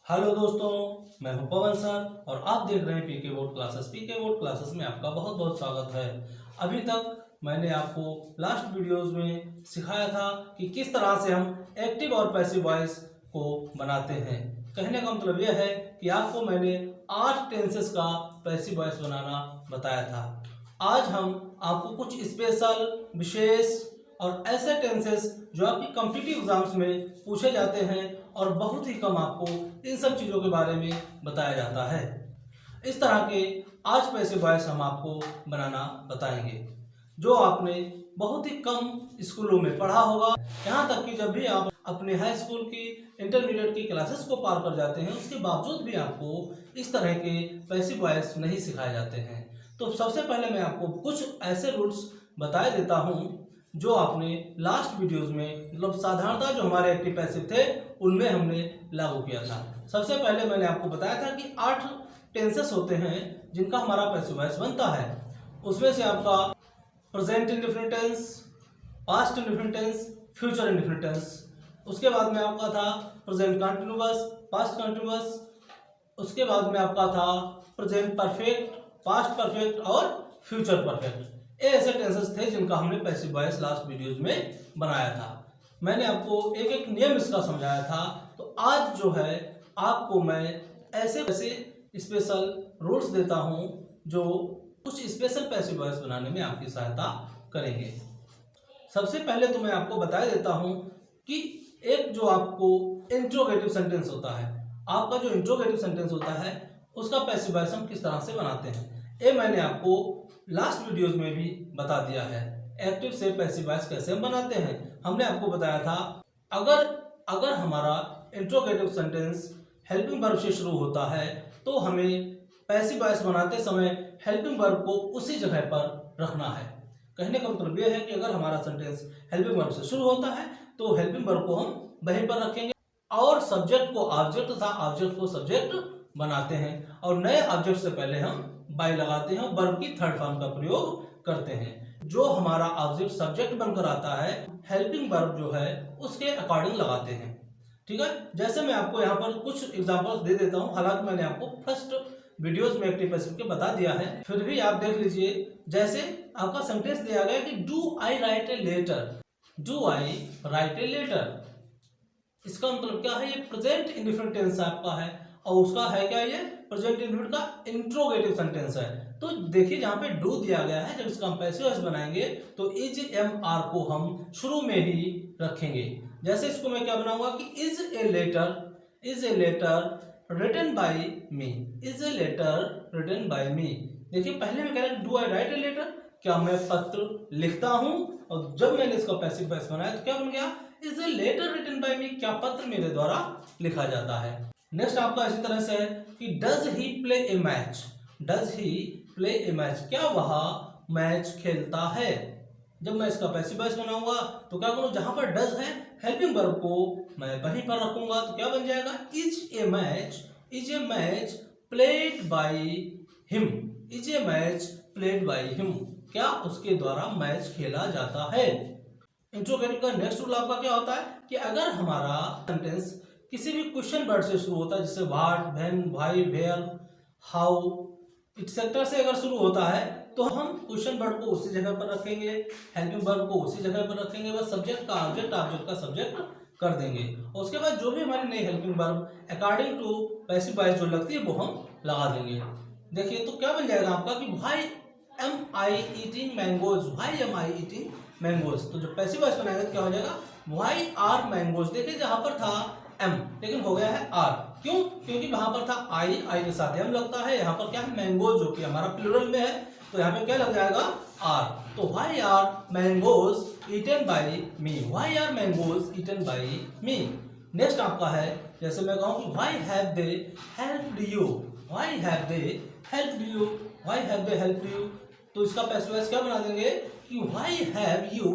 Hello दोस्तों, मैं हूं पवन सर और आप देख रहे हैं पीके बोर्ड क्लासेस। पीके बोर्ड क्लासेस में आपका बहुत बहुत स्वागत है। अभी तक मैंने आपको लास्ट वीडियोस में सिखाया था कि किस तरह से हम एक्टिव और पैसिव वॉइस को बनाते हैं। कहने का मतलब यह है कि आपको मैंने 8 टेंसेस का पैसिव वॉइस बनाना बताया था। आज हम आपको कुछ स्पेशल, विशेष और ऐसे टेंसेस जो आपकी कॉम्पिटिटिव एग्जाम्स में पूछे जाते हैं और बहुत ही कम आपको इन सब चीज़ों के बारे में बताया जाता है। इस तरह के आज पैसिव वॉइस हम आपको बनाना बताएंगे जो आपने बहुत ही कम स्कूलों में पढ़ा होगा। यहाँ तक कि जब भी आप अपने हाई स्कूल की, इंटरमीडिएट की क्लासेस को पार कर जाते हैं, उसके बावजूद भी आपको इस तरह के पैसिव वॉइस नहीं सिखाए जाते हैं। तो सबसे पहले मैं आपको कुछ ऐसे रूल्स बता देता हूँ जो आपने लास्ट वीडियोस में, मतलब साधारणतः जो हमारे एक्टिव पैसिव थे उनमें हमने लागू किया था। सबसे पहले मैंने आपको बताया था कि 8 टेंसेस होते हैं जिनका हमारा पैसिव वॉइस बनता है। उसमें से आपका present indefinite tense, past indefinite tense, future indefinite tense. उसके बाद में आपका था प्रेजेंट कंटिन्यूअस, पास्ट कंटिन्यूअस। उसके बाद में आपका था प्रेजेंट परफेक्ट, पास्ट परफेक्ट और फ्यूचर परफेक्ट। ये ऐसे टेंसेस थे जिनका हमने पैसिव वॉइस लास्ट वीडियोस में बनाया था। मैंने आपको एक एक नियम इसका समझाया था। तो आज जो है आपको मैं ऐसे ऐसे स्पेशल रूल्स देता हूं जो कुछ स्पेशल पैसिव वॉइस बनाने में आपकी सहायता करेंगे। सबसे पहले तो मैं आपको बता देता हूं कि एक जो आपको इंट्रोगेटिव सेंटेंस होता है, आपका जो इंट्रोगेटिव सेंटेंस होता है उसका पैसिव वॉइस हम किस तरह से बनाते हैं, ये मैंने आपको लास्ट वीडियोस में भी बता दिया है। एक्टिव से पैसिव वॉइस कैसे हम बनाते हैं हमने आपको बताया था। अगर हमारा इंट्रोगेटिव सेंटेंस हेल्पिंग वर्ब से शुरू होता है तो हमें पैसिव वॉइस बनाते समय हेल्पिंग वर्ब को उसी जगह पर रखना है। कहने का मतलब यह है कि अगर हमारा सेंटेंस हेल्पिंग वर्ब से शुरू होता है तो हेल्पिंग वर्ब को हम वहीं पर रखेंगे और सब्जेक्ट को ऑब्जेक्ट तथा ऑब्जेक्ट को सब्जेक्ट बनाते हैं और नए ऑब्जेक्ट से पहले हम बाय लगाते हैं, वर्ब की थर्ड फॉर्म का प्रयोग करते हैं। जो हमारा ऑब्जेक्ट सब्जेक्ट बनकर आता है, हेल्पिंग वर्ब जो है उसके अकॉर्डिंग लगाते हैं। ठीक है, जैसे मैं आपको यहाँ पर कुछ एग्जांपल्स दे देता हूँ। हालांकि मैंने आपको फर्स्ट वीडियोस में एक्टिव पैसिव के बता दिया है, फिर भी आप देख लीजिए। जैसे आपका सेंटेंस दिया गया कि do I write a letter, do I write a letter. इसका मतलब क्या है, ये प्रेजेंट इंडेफिनिट टेंस आपका है और उसका है क्या, ये प्रेजेंट इंडेफिनिट का इंट्रोगेटिव सेंटेंस है। तो देखिए जहां पे डू दिया गया है, जब इसका हम पैसिव वॉइस बनाएंगे तो इज एम आर को हम शुरू में ही रखेंगे। जैसे इसको मैं क्या बनाऊंगा कि is a letter written by me, is a letter written by me. देखिए पहले में कह रहा है do I write a letter, क्या मैं पत्र लिखता हूं, और जब मैंने इसका पैसिव वॉइस बनाया तो क्या बन गया, is a letter written by me, क्या पत्र मेरे द्वारा लिखा जाता है। नेक्स्ट आपका इसी तरह से है कि does he play A match, does he play A match, क्या वह मैच खेलता है। जब मैं इसका पैसिव वॉइस बनाऊंगा तो क्या करूं, जहां पर डज है हेल्पिंग वर्ब को मैं वहीं पर रखूंगा तो क्या बन जाएगा, is a match played by him, is a match played by him, क्या उसके द्वारा मैच खेला जाता है। इंट्रोगेटिव का नेक्स्ट रूल आपका क्या होता है कि अगर हमारा सेंटेंस किसी भी क्वेश्चन वर्ड से शुरू होता है, जैसे what, when, why, where, how, etcetera से अगर शुरू होता है तो हम क्वेश्चन वर्ड को उसी जगह पर रखेंगे, हेल्पिंग वर्ब को उसी जगह पर रखेंगे, बस सब्जेक्ट का ऑब्जेक्ट, ऑब्जेक्ट का सब्जेक्ट कर देंगे। और उसके बाद जो भी हमारी नई helping verb according to passive voice जो लगती है वो हम लगा देंगे। देखिए तो क्या बन जाएगा आपका कि why am I eating mangoes, why am I eating mangoes. तो जब पैसिव वॉइस बनाएगा तो क्या हो जाएगा, व्हाई आर मैंगोज। देखिए जहां पर था एम लेकिन हो गया है आर, क्यों, क्योंकि वहां पर था आई, आई के साथ एम लगता है, यहाँ पर क्या है मैंगोज जो कि हमारा प्लूरल में है तो यहाँ पे क्या लग जाएगा आर। तो why are mangoes eaten by me, why are mangoes eaten by me. Next आपका है, जैसे मैं कहूँ कि why have they helped you, why have they helped you, why have they helped you. तो इसका पैसिव वॉइस क्या बना देंगे कि why have you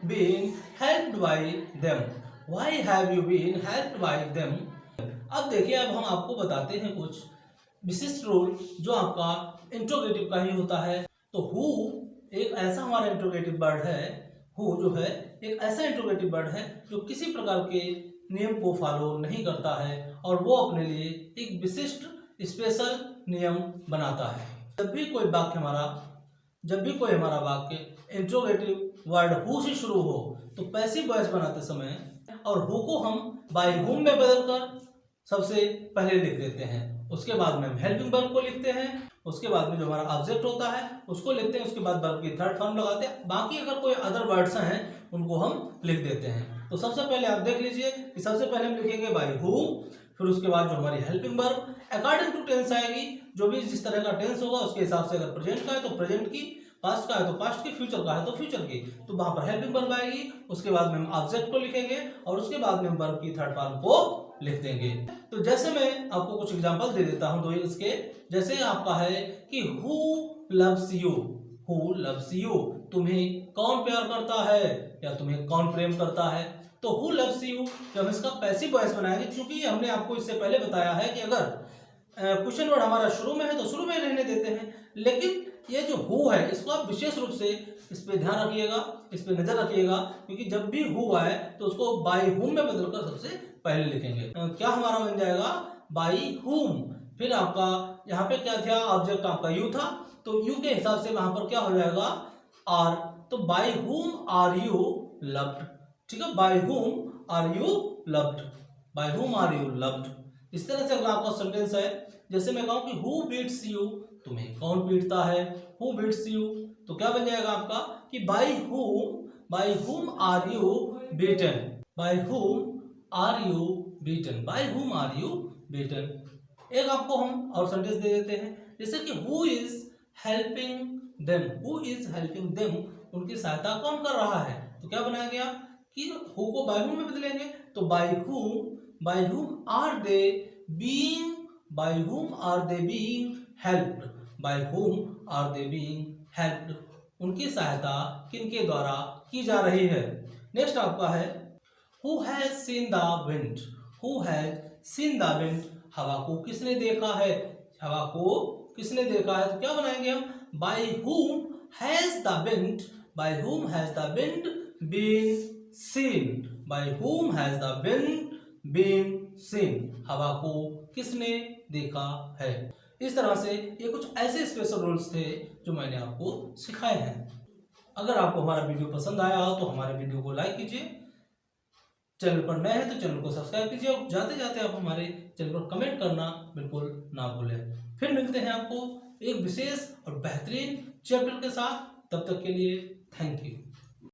been helped by them, why have you been helped by them. अब देखिए अब हम आपको बताते हैं कुछ विशिष्ट रूल जो आपका इंट्रोगेटिव का ही होता है। तो हु एक ऐसा हमारा इंट्रोगेटिव वर्ड है, हु जो है एक ऐसा इंट्रोगेटिव वर्ड है जो किसी प्रकार के नियम को फॉलो नहीं करता है और वो अपने लिए एक विशिष्ट स्पेशल नियम बनाता है। जब भी कोई हमारा वाक्य इंट्रोगेटिव वर्ड हु से शुरू हो तो पैसिव वॉइस बनाते समय और हु को हम बाय हुम में बदलकर सबसे पहले लिख देते हैं। उसके बाद में हम हेल्पिंग वर्ब को लिखते हैं, उसके बाद में जो हमारा ऑब्जेक्ट होता है उसको लिखते हैं, उसके बाद वर्ब की थर्ड फॉर्म लगाते हैं। बाकी अगर कोई अदर वर्ड्स हैं उनको हम लिख देते हैं। तो सबसे पहले आप देख लीजिए कि सबसे पहले हम लिखेंगे बाय हुम, फिर उसके बाद जो हमारी helping verb according to tense आएगी, जो भी जिस तरह का टेंस होगा उसके हिसाब से, अगर प्रेजेंट का है तो प्रेजेंट की, पास्ट का है तो पास्ट की, फ्यूचर का है तो फ्यूचर की, तो वहां पर हेल्पिंग वर्ब आएगी। उसके बाद में हम ऑब्जेक्ट को लिखेंगे और उसके बाद में हम वर्ब की थर्ड फॉर्म को लिख देंगे। तो जैसे मैं आपको कुछ एग्जांपल दे देता हूं दो इसके, जैसे आपका है कि who loves you, who loves you, तुम्हें कौन प्यार करता है या तुम्हें कौन प्रेम करता है। तो हु लव्स यू जब हम इसका पैसिव वॉइस बनाएंगे, क्योंकि हमने आपको इससे पहले बताया है कि अगर क्वेश्चन वर्ड हमारा शुरू में है तो शुरू में रहने देते हैं, लेकिन ये जो हु है इसको आप विशेष रूप से इस पे ध्यान रखिएगा, इस पे नजर रखिएगा, क्योंकि जब भी हु आए तो उसको बाय हुम में बदलकर सबसे पहले लिखेंगे। क्या हमारा बन जाएगा बाय हुम, फिर आपका यहाँ पे क्या था, ऑब्जेक्ट आपका यू था, तो यू के हिसाब से वहां पर क्या हो जाएगा आर, तो by whom are you loved, ठीक है, by whom are you loved, by whom are you loved. इस तरह से अगला आपका सेंटेंस है, जैसे मैं कहूं कि हु बीट्स यू, तुम्हें कौन पीटता है, हु बीट्स यू, तो क्या बन जाएगा आपका कि by whom are you beaten, by whom are you beaten, by whom are you beaten. एक आपको हम और सेंटेंस दे देते हैं, जैसे कि who is helping them, who is helping them, उनकी सहायता कौन कर रहा है, तो क्या बनाया गया कि हु को बाय हुम में बदलेंगे, तो by whom are they being, by whom are they being helped, by whom are they being helped, उनकी सहायता किनके द्वारा की जा रही है। नेक्स्ट आपका है who has seen the wind, who has seen the wind, हवा को किसने देखा है, हवा को किसने देखा है, तो क्या बनाएंगे हम by whom has the wind, by whom has the wind been seen, by whom has the wind been seen, हवा को किसने देखा है। इस तरह से ये कुछ ऐसे स्पेशल रूल्स थे जो मैंने आपको सिखाए हैं। अगर आपको हमारा वीडियो पसंद आया हो तो हमारे वीडियो को लाइक कीजिए, चैनल पर नए हैं तो चैनल को सब्सक्राइब कीजिए और जाते जाते आप हमारे चैनल पर कमेंट करना बिल्कुल ना भूलें। फिर मिलते हैं आपको एक विशेष और बेहतरीन चैप्टर के साथ, तब तक के लिए थैंक यू।